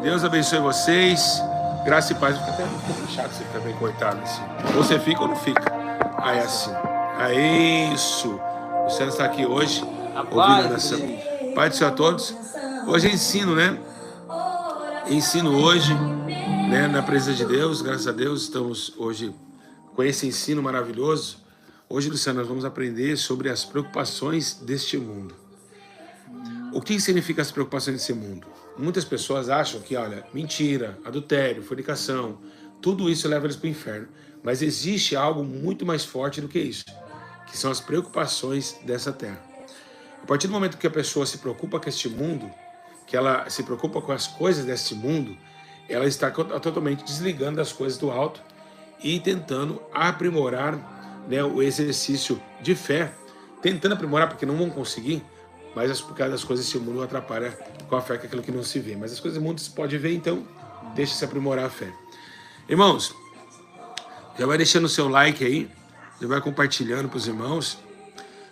Deus abençoe vocês. Graça e paz. Fica até um pouco chato você ficar bem cortado assim. Ou você fica ou não fica. Aí é assim. Aí isso. O Luciano está aqui hoje. Ouvindo a oração. Pai do Senhor a todos. Hoje é ensino, né? Ensino hoje, né? Na presença de Deus. Graças a Deus estamos hoje com esse ensino maravilhoso. Hoje, Luciano, nós vamos aprender sobre as preocupações deste mundo. O que significa as preocupações desse mundo? Muitas pessoas acham que, olha, mentira, adultério, fornicação, tudo isso leva eles para o inferno. Mas existe algo muito mais forte do que isso, que são as preocupações dessa terra. A partir do momento que a pessoa se preocupa com este mundo, que ela se preocupa com as coisas deste mundo, ela está totalmente desligando das coisas do alto e tentando aprimorar, né, o exercício de fé, tentando aprimorar porque não vão conseguir, mas por causa das coisas desse mundo atrapalha com a fé, que é aquilo que não se vê. Mas as coisas do mundo se pode ver, então deixa se aprimorar a fé. Irmãos, já vai deixando o seu like aí, já vai compartilhando para os irmãos.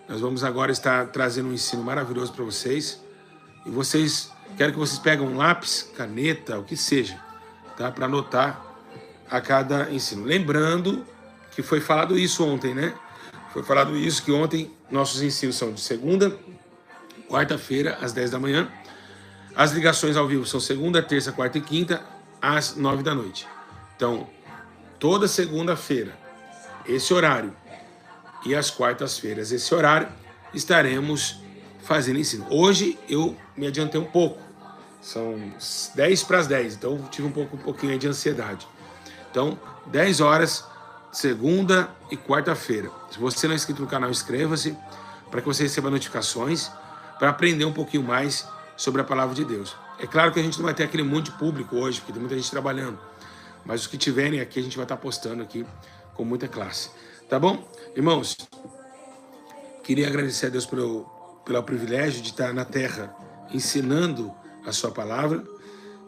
Nós vamos agora estar trazendo um ensino maravilhoso para vocês. E vocês, quero que vocês peguem um lápis, caneta, o que seja, tá? Para anotar a cada ensino. Lembrando que foi falado isso ontem, né? Foi falado isso, que ontem nossos ensinos são de segunda, quarta-feira, às 10 da manhã. As ligações ao vivo são segunda, terça, quarta e quinta, às 9 da noite. Então, toda segunda-feira, esse horário, e às quartas-feiras, esse horário, estaremos fazendo ensino. Hoje eu me adiantei um pouco. São 10 para as 10, então tive um pouquinho aí de ansiedade. Então, 10 horas, segunda e quarta-feira. Se você não é inscrito no canal, inscreva-se para que você receba notificações, para aprender um pouquinho mais sobre a palavra de Deus. É claro que a gente não vai ter aquele monte de público hoje, porque tem muita gente trabalhando, mas os que tiverem aqui a gente vai estar postando aqui com muita classe. Tá bom? Irmãos, queria agradecer a Deus pelo privilégio de estar na terra ensinando a sua palavra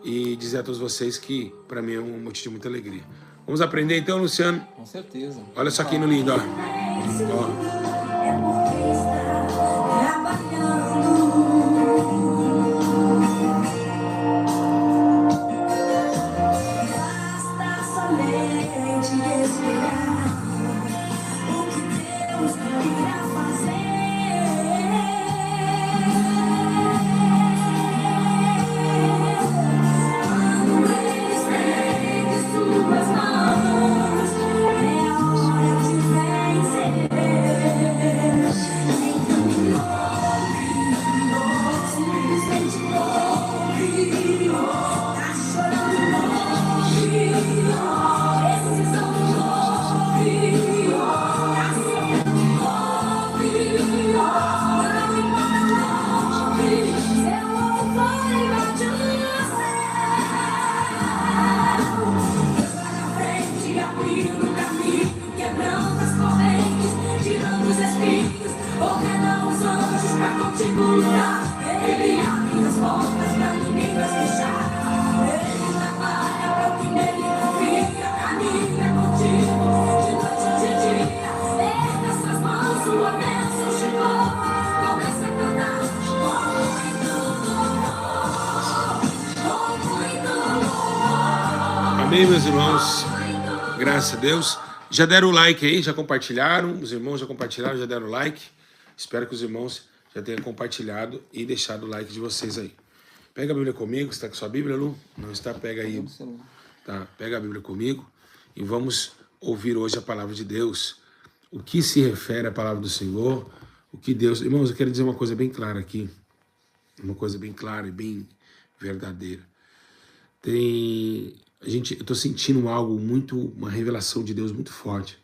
e dizer a todos vocês que para mim é um motivo de muita alegria. Vamos aprender então, Luciano? Com certeza. Olha só que lindo, ó. Ó. Amém, meus irmãos, graças a Deus. Já deram o like aí, já compartilharam, os irmãos já compartilharam, já deram o like. Espero que os irmãos já tenham compartilhado e deixado o like de vocês aí. Pega a Bíblia comigo, você está com sua Bíblia, Lu? Não está? Pega aí. Tá, pega a Bíblia comigo e vamos ouvir hoje a palavra de Deus. O que se refere à palavra do Senhor, o que Deus... Irmãos, eu quero dizer uma coisa bem clara aqui, uma coisa bem clara e bem verdadeira. Eu estou sentindo algo uma revelação de Deus muito forte,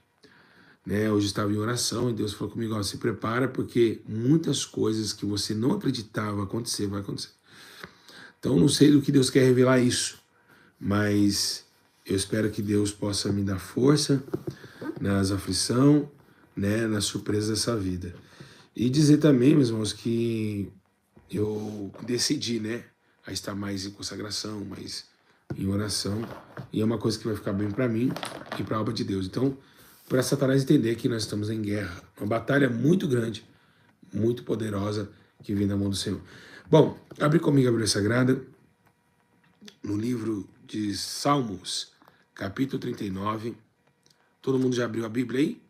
né? Hoje eu estava em oração e Deus falou comigo, ó, se prepara porque muitas coisas que você não acreditava acontecer, vai acontecer. Então não sei do que Deus quer revelar isso, mas eu espero que Deus possa me dar força nas aflições, né, nas surpresas dessa vida. E dizer também, meus irmãos, que eu decidi, né, a estar mais em consagração, mais em oração, e é uma coisa que vai ficar bem para mim e para a obra de Deus. Então, para Satanás entender que nós estamos em guerra, uma batalha muito grande, muito poderosa, que vem da mão do Senhor. Bom, abre comigo a Bíblia Sagrada, no livro de Salmos, capítulo 39. Todo mundo já abriu a Bíblia aí?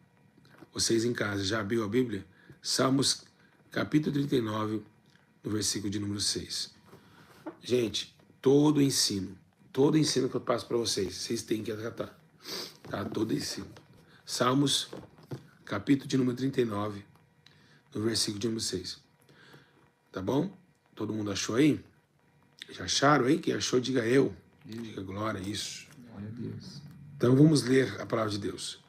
Vocês em casa já abriu a Bíblia? Salmos, capítulo 39, no versículo de número 6. Gente, todo ensino que eu passo para vocês têm que acatar. Tá? Todo ensino. Salmos, capítulo de número 39, no versículo de número 6. Tá bom? Todo mundo achou aí? Já acharam aí? Quem achou, diga eu. Diga glória, isso. Glória a Deus. Então vamos ler a palavra de Deus.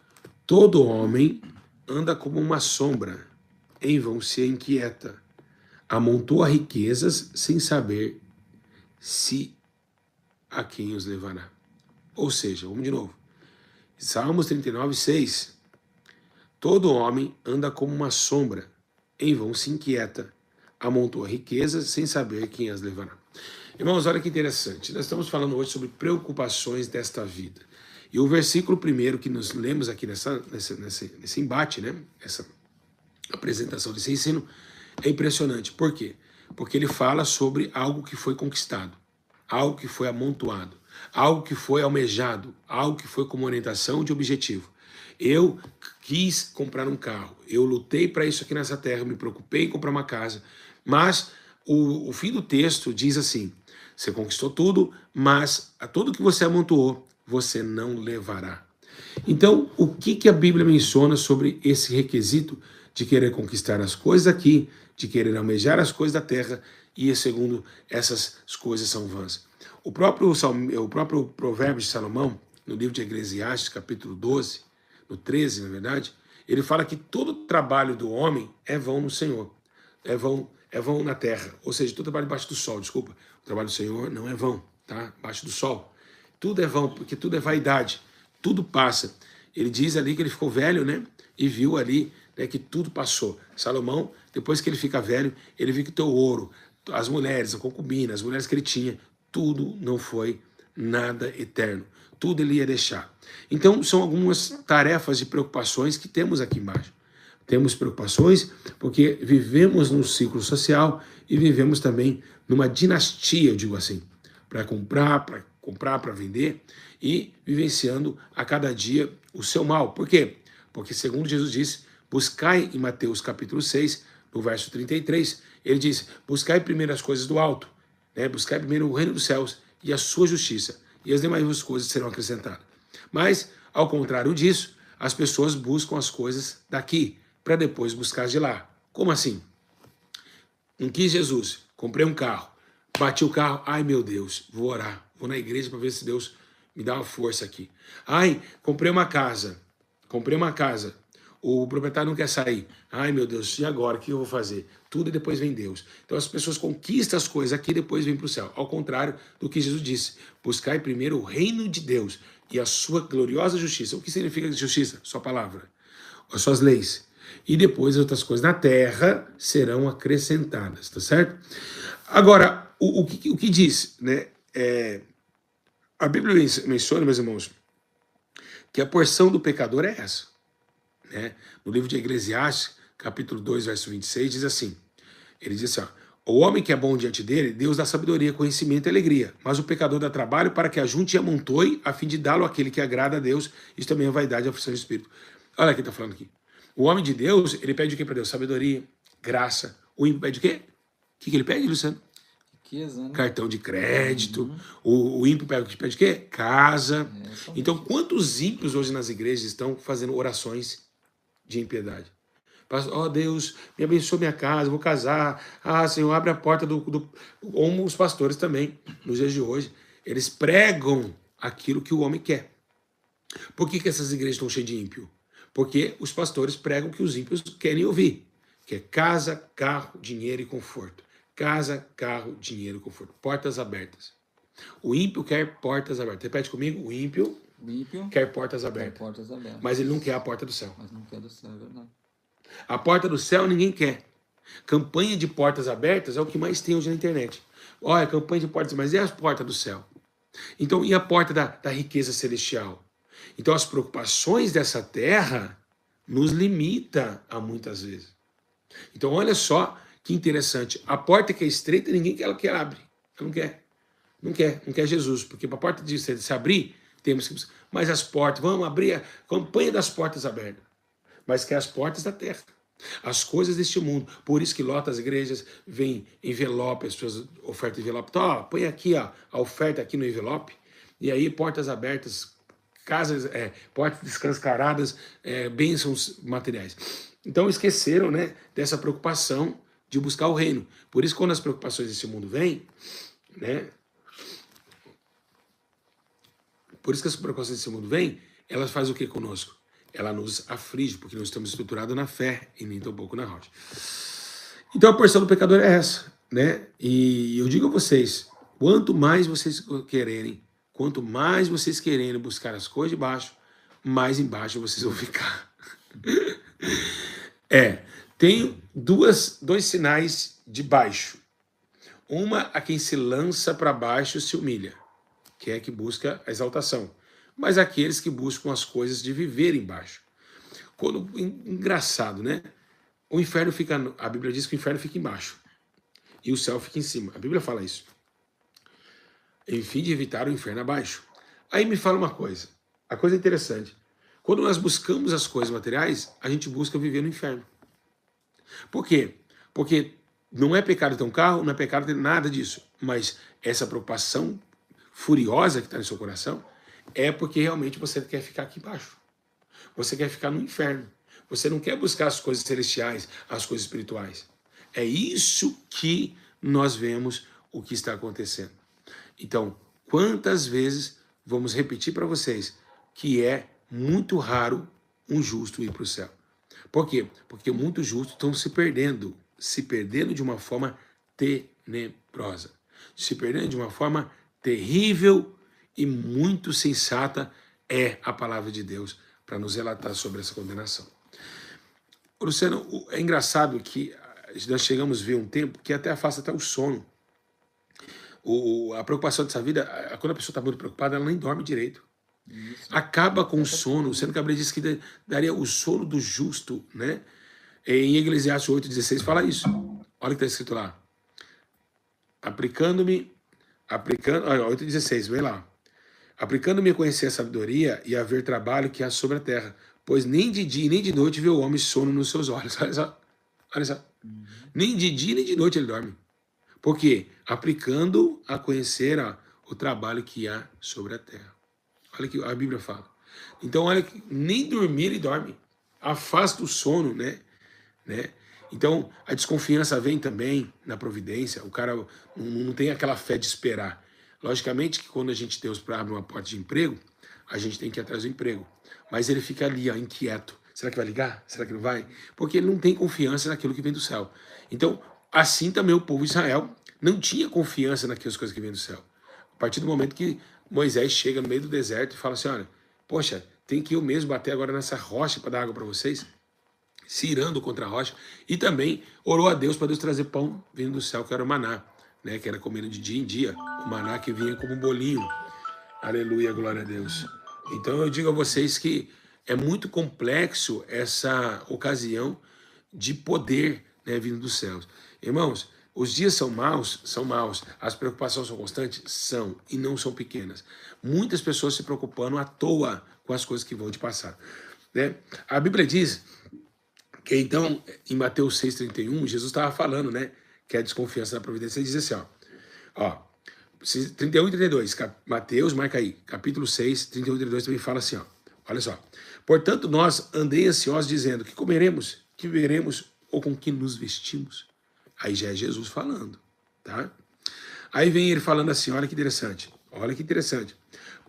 Todo homem anda como uma sombra, em vão se inquieta. Amontoa riquezas sem saber se a quem os levará. Ou seja, vamos de novo. Salmos 39, 6. Todo homem anda como uma sombra, em vão se inquieta. Amontoa riquezas sem saber quem as levará. Irmãos, olha que interessante. Nós estamos falando hoje sobre preocupações desta vida. E o versículo primeiro que nos lemos aqui nesse embate, né? Essa apresentação desse ensino, é impressionante. Por quê? Porque ele fala sobre algo que foi conquistado, algo que foi amontoado, algo que foi almejado, algo que foi como orientação de objetivo. Eu quis comprar um carro, eu lutei para isso aqui nessa terra, me preocupei em comprar uma casa, mas o fim do texto diz assim: você conquistou tudo, mas a tudo que você amontoou, você não levará. Então, o que a Bíblia menciona sobre esse requisito de querer conquistar as coisas aqui, de querer almejar as coisas da terra, e segundo essas coisas são vãs? O próprio provérbio de Salomão, no livro de Eclesiastes, capítulo 12, no 13, na verdade, ele fala que todo trabalho do homem é vão no Senhor, é vão na terra, ou seja, todo trabalho debaixo do sol, desculpa, o trabalho do Senhor não é vão, tá? Debaixo do sol. Tudo é vão, porque tudo é vaidade, tudo passa. Ele diz ali que ele ficou velho, né? E viu ali, né, que tudo passou. Salomão, depois que ele fica velho, ele viu que o teu ouro, as mulheres, a concubina, as mulheres que ele tinha, tudo não foi nada eterno. Tudo ele ia deixar. Então, são algumas tarefas e preocupações que temos aqui embaixo. Temos preocupações porque vivemos num ciclo social e vivemos também numa dinastia, eu digo assim, para comprar, para vender e vivenciando a cada dia o seu mal. Por quê? Porque, segundo Jesus disse, buscai em Mateus capítulo 6, no verso 33, ele diz, buscai primeiro as coisas do alto, né? Buscai primeiro o reino dos céus e a sua justiça, e as demais coisas serão acrescentadas. Mas, ao contrário disso, as pessoas buscam as coisas daqui, para depois buscar as de lá. Como assim? Não quis Jesus, comprei um carro, bati o carro, ai meu Deus, vou orar, vou na igreja para ver se Deus me dá uma força aqui. Ai, comprei uma casa, o proprietário não quer sair. Ai meu Deus, e agora, o que eu vou fazer? Tudo e depois vem Deus. Então as pessoas conquistam as coisas aqui e depois vêm para o céu. Ao contrário do que Jesus disse, buscai primeiro o reino de Deus e a sua gloriosa justiça. O que significa justiça? Sua palavra, as suas leis. E depois as outras coisas na terra serão acrescentadas, tá certo? Agora, o que diz, né? A Bíblia menciona, meus irmãos, que a porção do pecador é essa, né? No livro de Eclesiastes, capítulo 2, verso 26, diz assim, ele diz assim, ó, o homem que é bom diante dele, Deus dá sabedoria, conhecimento e alegria, mas o pecador dá trabalho para que ajunte e amontoe, a fim de dá-lo àquele que agrada a Deus. Isso também é vaidade e aflição de espírito. Olha quem está falando aqui. O homem de Deus, ele pede o que para Deus? Sabedoria, graça. O ímpio pede o quê? O que ele pede, Luciano? Riqueza, né? Cartão de crédito. O ímpio pede o quê? Casa. Então, quantos ímpios hoje nas igrejas estão fazendo orações de impiedade? Ó Deus, me abençoe minha casa, vou casar. Ah, Senhor, abre a porta Como os pastores também, nos dias de hoje. Eles pregam aquilo que o homem quer. Por que essas igrejas estão cheias de ímpio? Porque os pastores pregam o que os ímpios querem ouvir, que é casa, carro, dinheiro e conforto. Casa, carro, dinheiro e conforto. Portas abertas. O ímpio quer portas abertas. Repete comigo, o ímpio quer portas abertas. Mas ele não quer a porta do céu. Mas não quer do céu, é verdade. A porta do céu ninguém quer. Campanha de portas abertas é o que mais tem hoje na internet. Olha, campanha de portas, mas é a porta do céu. Então, e a porta da riqueza celestial? Então, as preocupações dessa terra nos limita a muitas vezes. Então, olha só que interessante. A porta que é estreita, ninguém quer ela que abre. Ela não quer. Não quer Jesus, porque para a porta de se abrir, temos que... Mas as portas, vamos abrir a campanha das portas abertas. Mas quer as portas da terra. As coisas deste mundo. Por isso que lota as igrejas, vem envelope, as pessoas ofertam envelope. Então, ó, põe aqui ó, a oferta aqui no envelope. E aí, portas abertas, casas, portas descancaradas, bênçãos materiais. Então, esqueceram, né, dessa preocupação de buscar o reino. Por isso, quando as preocupações desse mundo vêm, né, por isso que as preocupações desse mundo vêm, elas fazem o que conosco? Ela nos aflige, porque nós estamos estruturados na fé e nem tão pouco na rocha. Então a porção do pecador é essa, né? E eu digo a vocês, quanto mais vocês quererem buscar as coisas de baixo, mais embaixo vocês vão ficar. Tem dois sinais de baixo. Uma, a quem se lança para baixo se humilha, que é que busca a exaltação. Mas aqueles que buscam as coisas de viver embaixo. Engraçado, né? O inferno fica... A Bíblia diz que o inferno fica embaixo e o céu fica em cima. A Bíblia fala isso. Em fim de evitar o inferno abaixo. Aí me fala uma coisa. A coisa interessante. Quando nós buscamos as coisas materiais, a gente busca viver no inferno. Por quê? Porque não é pecado ter um carro, não é pecado ter nada disso. Mas essa preocupação furiosa que está no seu coração é porque realmente você quer ficar aqui embaixo. Você quer ficar no inferno. Você não quer buscar as coisas celestiais, as coisas espirituais. É isso que nós vemos o que está acontecendo. Então, quantas vezes vamos repetir para vocês que é muito raro um justo ir para o céu? Por quê? Porque muitos justos estão se perdendo de uma forma tenebrosa, se perdendo de uma forma terrível e muito sensata é a palavra de Deus para nos relatar sobre essa condenação. Luciano, é engraçado que nós chegamos a ver um tempo que até afasta até o sono. A preocupação dessa vida, quando a pessoa está muito preocupada, ela nem dorme direito. Isso. Acaba com o sono, sendo que a Bíblia diz que daria o sono do justo, né? Em Eclesiastes 8,16 fala isso. Olha o que está escrito lá. Olha, 8,16, vem lá. Aplicando-me a conhecer a sabedoria e a ver trabalho que há sobre a terra, pois nem de dia nem de noite vê o homem sono nos seus olhos. Olha só. Olha só. Nem de dia nem de noite ele dorme. Por quê? Aplicando a conhecer o trabalho que há sobre a terra. Olha o que a Bíblia fala. Então, olha que nem dormir ele dorme. Afasta o sono, né? Então, a desconfiança vem também na providência. O cara não tem aquela fé de esperar. Logicamente que quando a gente Deus abre uma porta de emprego, a gente tem que ir atrás do emprego. Mas ele fica ali, ó, inquieto. Será que vai ligar? Será que não vai? Porque ele não tem confiança naquilo que vem do céu. Então, assim também o povo de Israel não tinha confiança naquelas coisas que vêm do céu. A partir do momento que Moisés chega no meio do deserto e fala assim, olha, poxa, tem que eu mesmo bater agora nessa rocha para dar água para vocês, se irando contra a rocha, e também orou a Deus para Deus trazer pão vindo do céu, que era o maná, né, que era comendo de dia em dia, o maná que vinha como um bolinho. Aleluia, glória a Deus. Então eu digo a vocês que é muito complexo essa ocasião de poder, né, vindo dos céus. Irmãos, os dias são maus, as preocupações são constantes, são, e não são pequenas. Muitas pessoas se preocupando à toa com as coisas que vão te passar, né? A Bíblia diz que então, em Mateus 6,31, Jesus estava falando, né, que é a desconfiança da providência. Ele diz assim, ó 31 e 32, Mateus, marca aí, capítulo 6, 31 e 32 também fala assim, ó, olha só. Portanto, nós andei ansiosos dizendo que comeremos, que beberemos ou com que nos vestimos. Aí já é Jesus falando, tá? Aí vem ele falando assim, olha que interessante.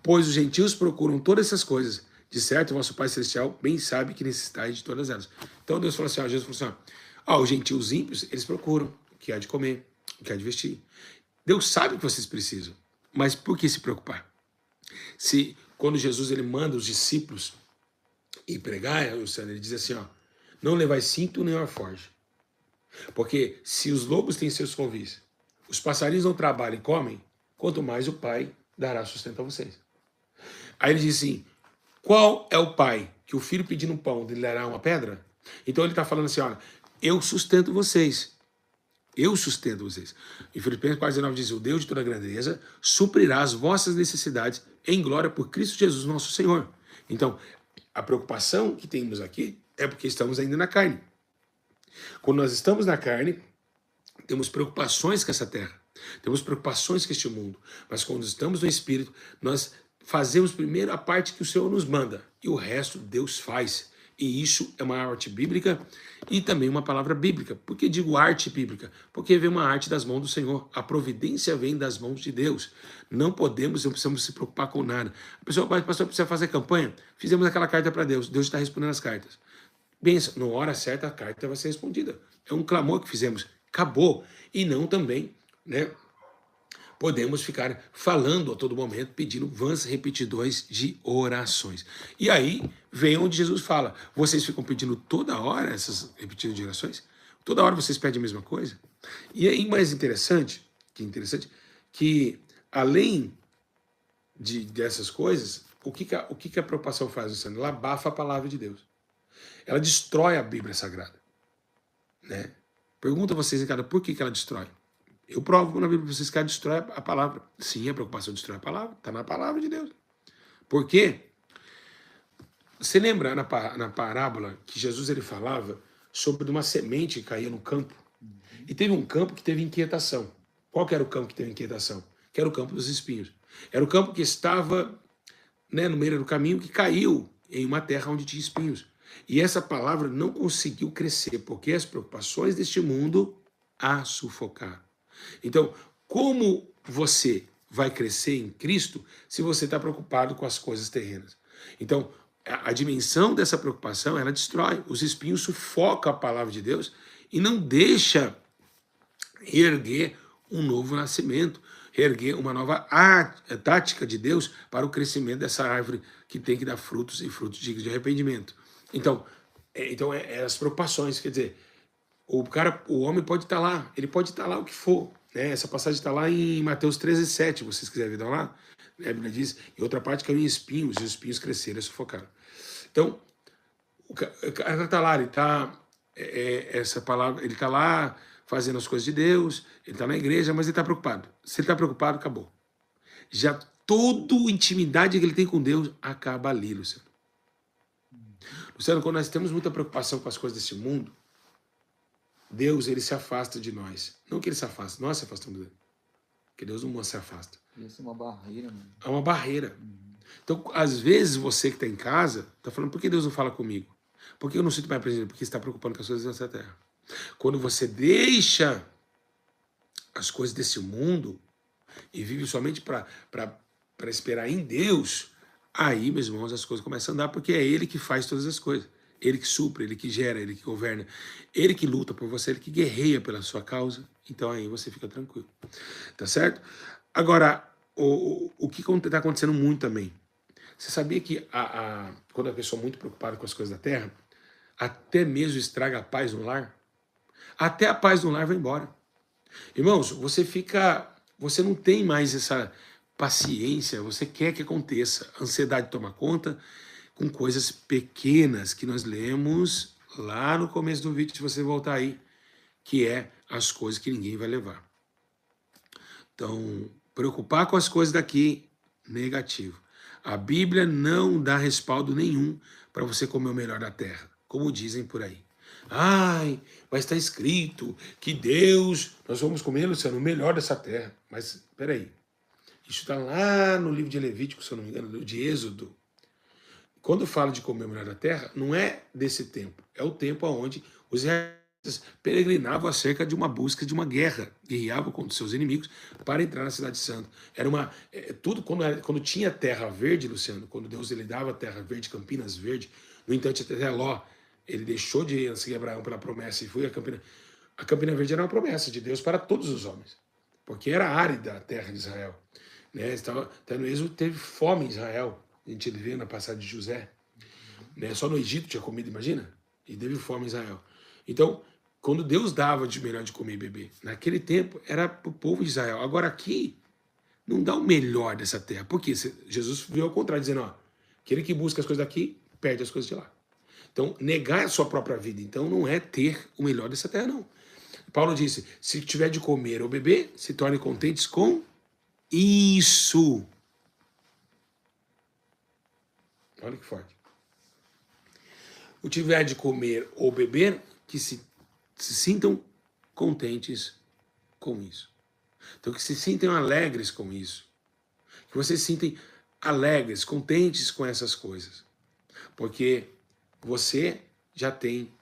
Pois os gentios procuram todas essas coisas. De certo, o vosso Pai Celestial bem sabe que necessitais de todas elas. Então Deus falou assim, Jesus falou assim, os gentios ímpios, eles procuram o que há de comer, o que há de vestir. Deus sabe o que vocês precisam, mas por que se preocupar? Se quando Jesus ele manda os discípulos ir pregar, ele diz assim, não levai cinto nem alforje. Porque se os lobos têm seus covis, os passarinhos não trabalham e comem, quanto mais o Pai dará sustento a vocês. Aí ele diz assim, qual é o pai que o filho pedindo um pão, ele dará uma pedra? Então ele está falando assim, olha, eu sustento vocês. Eu sustento vocês. Em Filipenses 4:19 diz, o Deus de toda grandeza suprirá as vossas necessidades em glória por Cristo Jesus, nosso Senhor. Então, a preocupação que temos aqui é porque estamos ainda na carne. Quando nós estamos na carne, temos preocupações com essa terra, temos preocupações com este mundo, mas quando estamos no Espírito, nós fazemos primeiro a parte que o Senhor nos manda, e o resto Deus faz. E isso é uma arte bíblica e também uma palavra bíblica. Por que digo arte bíblica? Porque vem uma arte das mãos do Senhor. A providência vem das mãos de Deus. Não precisamos se preocupar com nada. A pessoa, pastor, precisa fazer campanha? Fizemos aquela carta para Deus. Deus está respondendo as cartas. Pensa, na hora certa a carta vai ser respondida. É um clamor que fizemos. Acabou. E não também, né? Podemos ficar falando a todo momento, pedindo vãs repetidões de orações. E aí vem onde Jesus fala, vocês ficam pedindo toda hora essas repetidas de orações? Toda hora vocês pedem a mesma coisa? E aí mais interessante, que além dessas coisas, o que a preocupação faz, Luciano? Ela abafa a palavra de Deus. Ela destrói a Bíblia Sagrada. Né? Pergunta a vocês, cara, por que ela destrói? Eu provo na Bíblia para vocês que ela destrói a palavra. Sim, a preocupação destrói a palavra. Está na palavra de Deus. Por quê? Você lembra na parábola que Jesus ele falava sobre uma semente que caía no campo? E teve um campo que teve inquietação. Qual que era o campo que teve inquietação? Que era o campo dos espinhos. Era o campo que estava, né, no meio do caminho, que caiu em uma terra onde tinha espinhos. E essa palavra não conseguiu crescer, porque as preocupações deste mundo a sufocaram. Então, como você vai crescer em Cristo se você está preocupado com as coisas terrenas? Então, a dimensão dessa preocupação, ela destrói. Os espinhos sufocam a palavra de Deus e não deixa erguer um novo nascimento, erguer uma nova tática de Deus para o crescimento dessa árvore que tem que dar frutos e frutos dignos de arrependimento. Então as preocupações, quer dizer, o homem pode estar lá, ele pode estar lá o que for. Né? Essa passagem está lá em Mateus 13:7, se vocês quiserem ver lá. A Bíblia diz, em outra parte caiu em espinhos, e os espinhos cresceram e sufocaram. Então, o cara está lá, ele está, essa palavra, ele está lá fazendo as coisas de Deus, ele está na igreja, mas ele está preocupado. Se ele está preocupado, acabou. Já toda a intimidade que ele tem com Deus acaba ali, Luciano. Luciano, quando nós temos muita preocupação com as coisas desse mundo, Deus, ele se afasta de nós. Não que ele se afasta, nós se afastamos dele. Porque Deus não se afasta. Isso é uma barreira, mano. É uma barreira. Então, às vezes, você que está em casa, está falando, por que Deus não fala comigo? Por que eu não sinto mais presente? Porque você está preocupando com as coisas dessa terra. Quando você deixa as coisas desse mundo e vive somente para esperar em Deus, aí, meus irmãos, as coisas começam a andar, porque é Ele que faz todas as coisas. Ele que supre, Ele que gera, Ele que governa, Ele que luta por você, Ele que guerreia pela sua causa. Então aí você fica tranquilo. Tá certo? Agora, o que está acontecendo muito também? Você sabia que quando a pessoa é muito preocupada com as coisas da terra, até mesmo estraga a paz no lar? Até a paz no lar vai embora. Irmãos, você não tem mais essa paciência, você quer que aconteça. A ansiedade toma conta com coisas pequenas que nós lemos lá no começo do vídeo, se você voltar aí, que é as coisas que ninguém vai levar. Então, preocupar com as coisas daqui, negativo. A Bíblia não dá respaldo nenhum para você comer o melhor da terra, como dizem por aí. Ai, mas está escrito que Deus, nós vamos comer, Luciano, o melhor dessa terra. Mas, peraí, isso está lá no livro de Levítico, se eu não me engano, de Êxodo. Quando fala de comer o melhor da terra, não é desse tempo. É o tempo onde os israelitas peregrinavam acerca de uma busca de uma guerra. Guerreavam contra seus inimigos para entrar na Cidade Santa. Era tudo quando tinha terra verde, Luciano, quando Deus ele dava terra verde, Campinas verde, no entanto, até Ló, ele deixou de seguir Abraão pela promessa e foi a Campina. A Campina Verde era uma promessa de Deus para todos os homens, porque era árida a terra de Israel. Né? Até no Êxodo teve fome em Israel. A gente vê na passagem de José. Né? Só no Egito tinha comida, imagina? E teve fome em Israel. Então, quando Deus dava de melhor de comer e beber, naquele tempo era para o povo de Israel. Agora aqui, não dá o melhor dessa terra. Por quê? Jesus veio ao contrário, dizendo, ó, aquele que busca as coisas daqui, perde as coisas de lá. Então, negar a sua própria vida, então, não é ter o melhor dessa terra, não. Paulo disse, se tiver de comer ou beber, se tornem contentes com isso. Olha que forte. O tiver de comer ou beber, que se sintam contentes com isso. Então, que se sintam alegres com isso. Que vocês se sintem alegres, contentes com essas coisas. Porque você já tem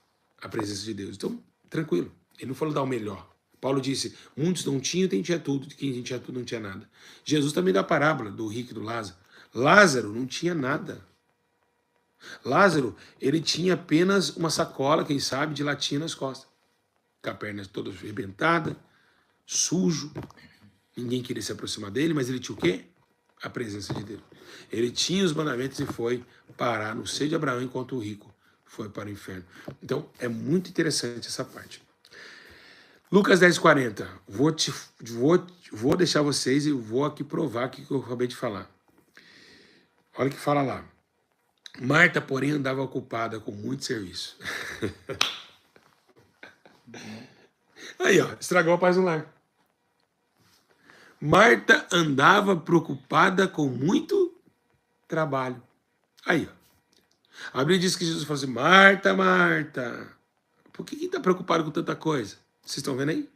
a presença de Deus. Então, tranquilo. Ele não falou dar o melhor. Paulo disse, muitos não tinham, quem tinha tudo. Quem tinha tudo não tinha nada. Jesus também dá a parábola do rico e do Lázaro. Lázaro não tinha nada. Lázaro, ele tinha apenas uma sacola, quem sabe, de latinha nas costas. Com a perna toda arrebentada, sujo. Ninguém queria se aproximar dele, mas ele tinha o quê? A presença de Deus. Ele tinha os mandamentos e foi parar no seio de Abraão, enquanto o rico foi para o inferno. Então, é muito interessante essa parte. Lucas 10:40. Vou deixar vocês e vou aqui provar o que eu acabei de falar. Olha o que fala lá. Marta, porém, andava ocupada com muito serviço. Aí, ó, estragou a paz no lar. Marta andava preocupada com muito trabalho. Aí, ó. A Bíblia diz que Jesus falou assim, Marta, Marta, por que está preocupado com tanta coisa? Vocês estão vendo aí?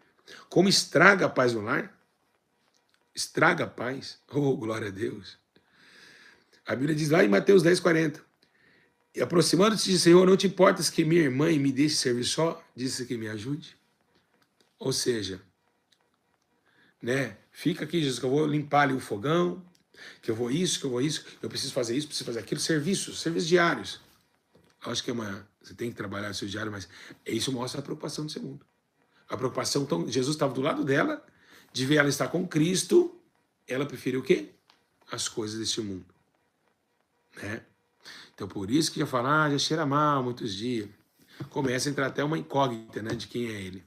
Como estraga a paz no lar? Estraga a paz. Oh, glória a Deus. A Bíblia diz lá em Mateus 10:40. E aproximando-se de Senhor, não te importas que minha irmã me deixe servir só? Disse que me ajude. Ou seja, né? Fica aqui, Jesus, que eu vou limpar ali o fogão, que eu vou isso, eu preciso fazer isso, preciso fazer aquilo. Serviços diários. Acho que você tem que trabalhar o seu diário, mas isso mostra a preocupação do segundo. A preocupação, então, Jesus estava do lado dela, de ver ela estar com Cristo, ela preferiu o quê? As coisas deste mundo. Né? Então, por isso que já fala, já cheira mal muitos dias. Começa a entrar até uma incógnita, né, de quem é ele.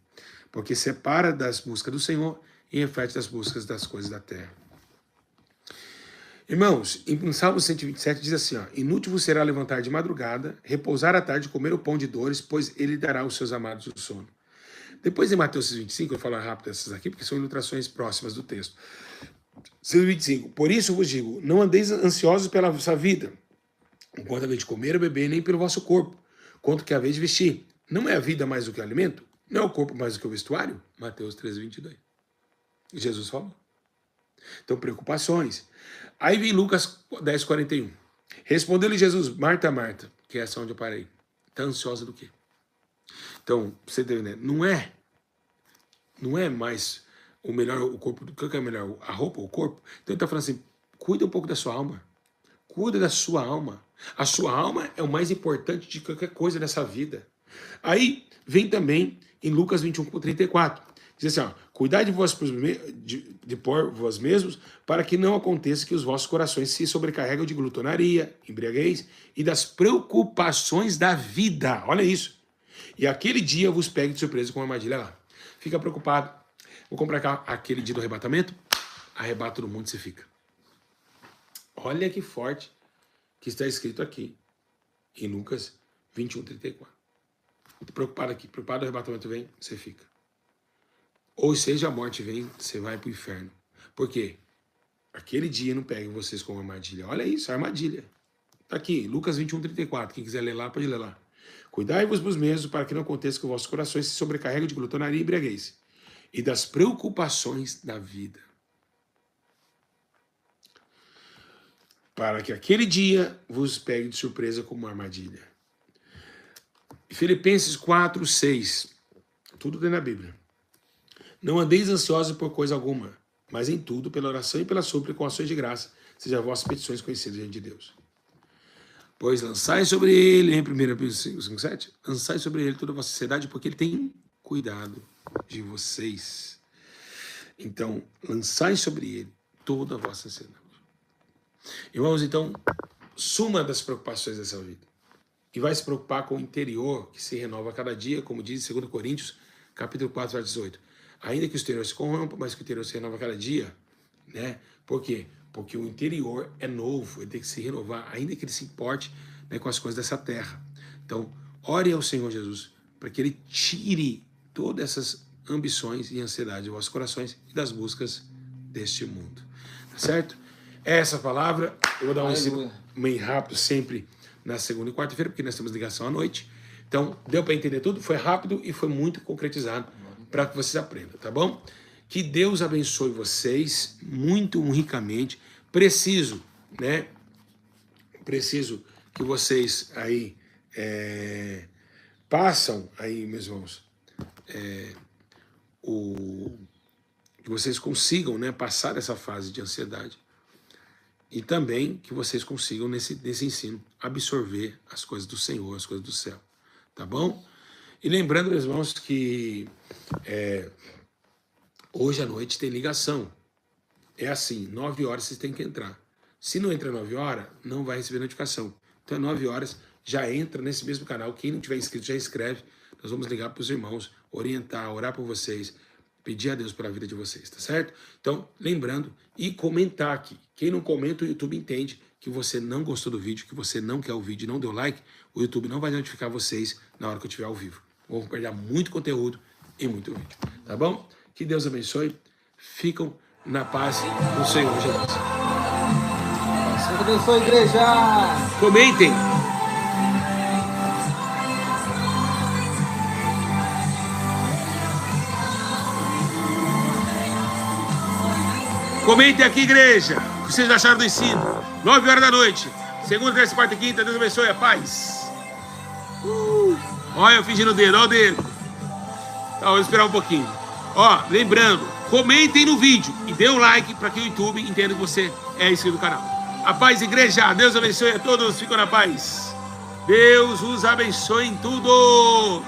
Porque separa das buscas do Senhor e reflete das buscas das coisas da terra. Irmãos, em Salmo 127 diz assim, ó, inútil vos será levantar de madrugada, repousar à tarde, comer o pão de dores, pois ele dará aos seus amados o sono. Depois em Mateus 6,25, eu vou falar rápido essas aqui, porque são ilustrações próximas do texto. 6,25, por isso vos digo, não andeis ansiosos pela vossa vida, enquanto a vez de comer ou beber, nem pelo vosso corpo, quanto que a vez de vestir. Não é a vida mais do que o alimento? Não é o corpo mais do que o vestuário? Mateus 13,22. Jesus falou. Então, preocupações. Aí vem Lucas 10:41. Respondeu-lhe Jesus, Marta, Marta, que é essa onde eu parei. Está ansiosa do quê? Então, você tá entendendo? Não é mais o melhor, o corpo, o que é melhor, a roupa ou o corpo? Então ele está falando assim, cuida um pouco da sua alma. Cuida da sua alma. A sua alma é o mais importante de qualquer coisa nessa vida. Aí vem também em Lucas 21:34. Diz assim, ó, cuidai de por vós mesmos, para que não aconteça que os vossos corações se sobrecarregam de glutonaria, embriaguez e das preocupações da vida. Olha isso. E aquele dia vos pegue de surpresa com uma armadilha lá. Fica preocupado. Vou comprar aquele dia do arrebatamento, arrebata todo mundo e você fica. Olha que forte que está escrito aqui em Lucas 21:34. Estou preocupado aqui. Preocupado, o arrebatamento vem, você fica. Ou seja, a morte vem, você vai para o inferno. Por quê? Aquele dia não pega vocês com uma armadilha. Olha isso, a armadilha. Está aqui, Lucas 21:34. Quem quiser ler lá, pode ler lá. Cuidai-vos vos mesmos para que não aconteça que os vossos corações se sobrecarreguem de glutonaria e embriaguez e das preocupações da vida. Para que aquele dia vos pegue de surpresa como uma armadilha. Filipenses 4:6. Tudo tem na Bíblia. Não andeis ansiosos por coisa alguma, mas em tudo, pela oração e pela súplica, com ações de graça, sejam as vossas petições conhecidas diante de Deus. Pois lançai sobre ele, em 1 Pedro 5:7, lançai sobre ele toda a vossa ansiedade, porque ele tem cuidado de vocês. Então, lançai sobre ele toda a vossa ansiedade. Irmãos, então, suma das preocupações dessa vida. E vai se preocupar com o interior, que se renova a cada dia, como diz 2 Coríntios, capítulo 4, verso 18. Ainda que o exterior se corrompa, mas que o interior se renova a cada dia, né? Por quê? Porque o interior é novo, ele tem que se renovar, ainda que ele se importe, né, com as coisas dessa terra. Então, ore ao Senhor Jesus, para que ele tire todas essas ambições e ansiedade de vossos corações e das buscas deste mundo. Tá certo? Essa palavra, eu vou dar um ensino meio rápido sempre na segunda e quarta-feira, porque nós temos ligação à noite. Então, deu para entender tudo? Foi rápido e foi muito concretizado para que vocês aprendam, tá bom? Que Deus abençoe vocês muito ricamente. Preciso, né? Preciso que vocês aí passam aí, meus irmãos, que vocês consigam, né, passar essa fase de ansiedade e também que vocês consigam nesse ensino absorver as coisas do Senhor, as coisas do céu, tá bom? E lembrando, meus irmãos, que hoje à noite tem ligação. É assim, 9 horas vocês têm que entrar. Se não entra 9 horas, não vai receber notificação. Então, 9 horas, já entra nesse mesmo canal. Quem não tiver inscrito, já inscreve. Nós vamos ligar para os irmãos, orientar, orar por vocês, pedir a Deus pela vida de vocês, tá certo? Então, lembrando, e comentar aqui. Quem não comenta, o YouTube entende que você não gostou do vídeo, que você não quer o vídeo, não deu like, o YouTube não vai notificar vocês na hora que eu estiver ao vivo. Vamos perder muito conteúdo e muito vídeo, tá bom? Que Deus abençoe. Ficam na paz do Senhor Jesus. Deus abençoe, igreja! Comentem! Comentem aqui, igreja, o que vocês acharam do ensino. 9 horas da noite. Segunda, terça, quarta e quinta. Deus abençoe, a paz. Olha eu fingindo o dedo, olha o dedo. Tá, vou esperar um pouquinho. Ó, lembrando, comentem no vídeo e dê um like para que o YouTube entenda que você é inscrito no canal. A paz, igreja. Deus abençoe a todos. Ficam na paz. Deus os abençoe em tudo.